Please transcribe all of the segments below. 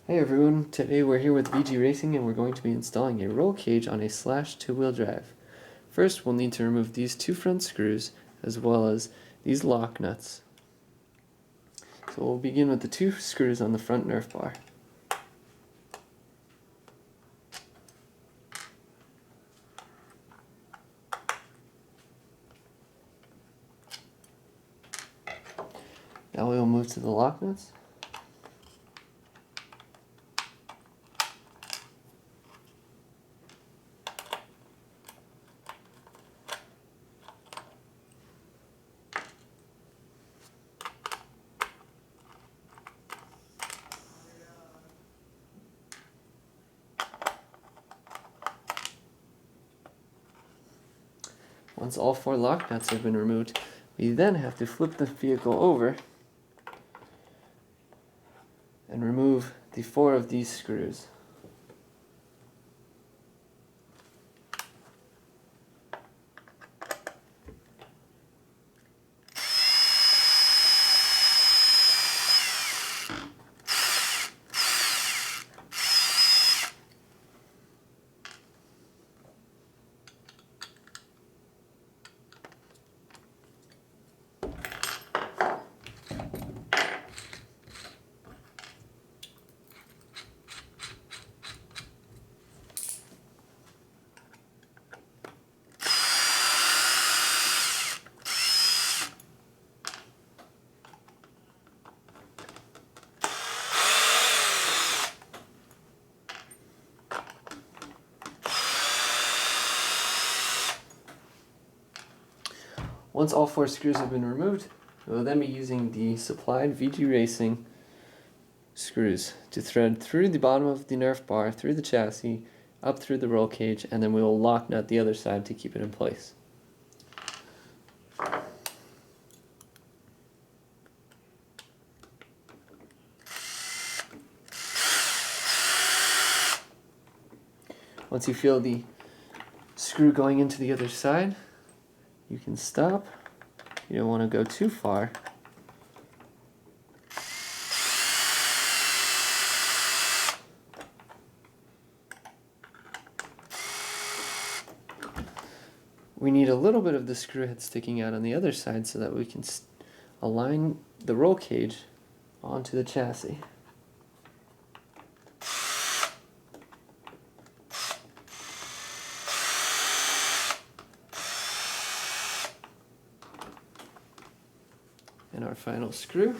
Hey everyone, today we're here with VG Racing and we're going to be installing a roll cage on a Slash two-wheel drive. First we'll need to remove these two front screws as well as these lock nuts. So we'll begin with the two screws on the front Nerf bar. Now we will move to the lock nuts. Once all four lock nuts have been removed, we then have to flip the vehicle over and remove the four of these screws. Once all four screws have been removed, we will then be using the supplied VGRacing screws to thread through the bottom of the Nerf bar, through the chassis, up through the roll cage, and then we will lock nut the other side to keep it in place. Once you feel the screw going into the other side, you can stop. You don't want to go too far. We need a little bit of the screw head sticking out on the other side so that we can align the roll cage onto the chassis. And our final screw.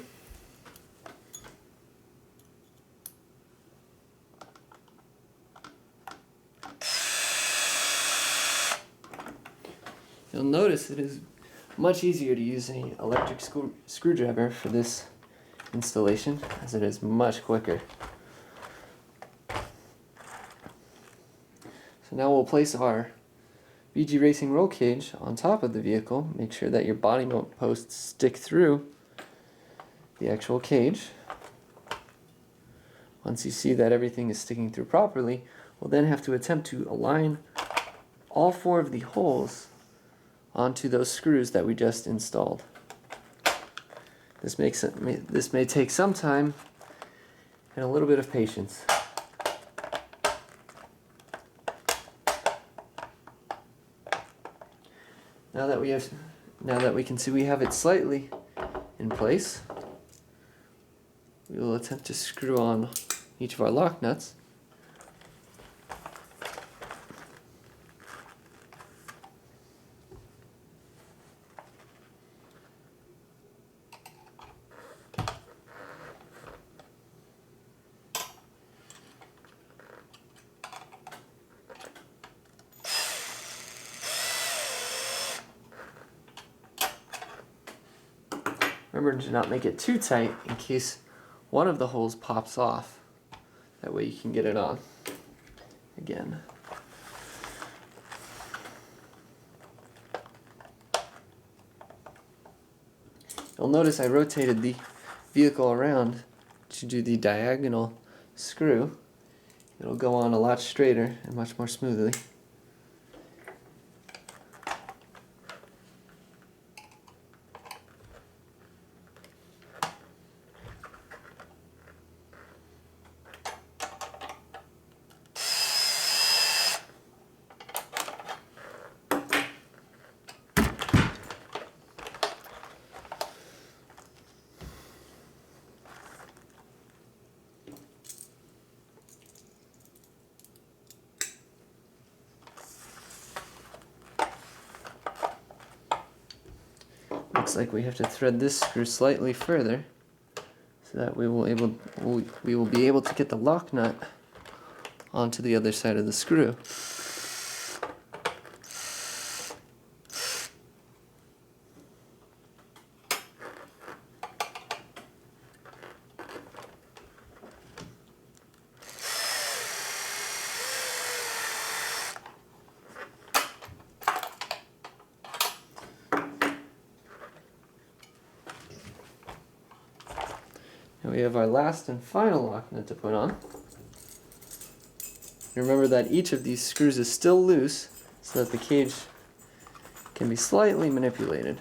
You'll notice it is much easier to use an electric screwdriver for this installation, as it is much quicker. So now we'll place our VG Racing roll cage on top of the vehicle. Make sure that your body mount posts stick through the actual cage. Once you see that everything is sticking through properly, we'll then have to attempt to align all four of the holes onto those screws that we just installed. This may take some time and a little bit of patience. Now that we can see we have it slightly in place, we will attempt to screw on each of our lock nuts. Remember to not make it too tight in case one of the holes pops off. That way you can get it on again. You'll notice I rotated the vehicle around to do the diagonal screw. It'll go on a lot straighter and much more smoothly. looks like we have to thread this screw slightly further so that we will be able to get the lock nut onto the other side of the screw. Now we have our last and final lock nut to put on. Remember that each of these screws is still loose so that the cage can be slightly manipulated.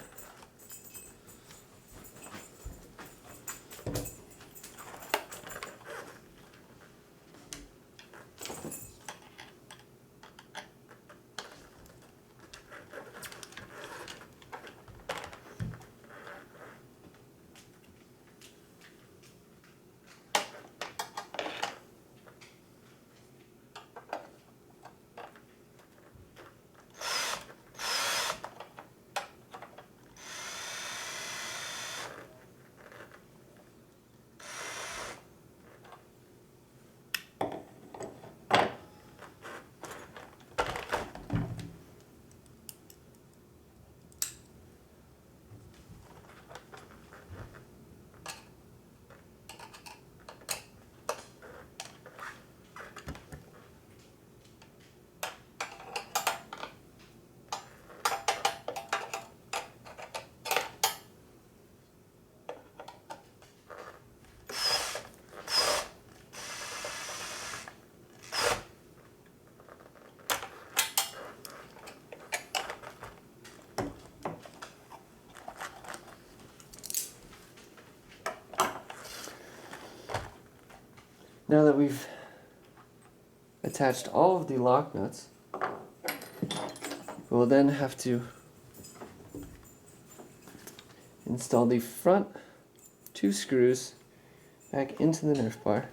Now that we've attached all of the lock nuts, we'll then have to install the front 2 screws back into the Nerf bar.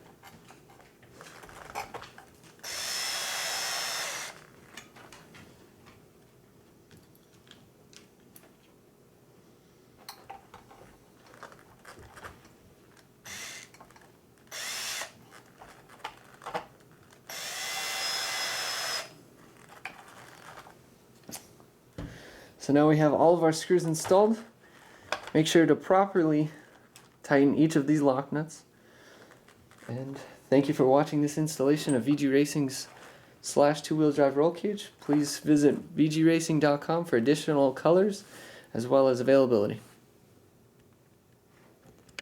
So now we have all of our screws installed. Make sure to properly tighten each of these lock nuts. And thank you for watching this installation of VGRacing's Slash 2-wheel drive roll cage. Please visit VGRacing.com for additional colors as well as availability.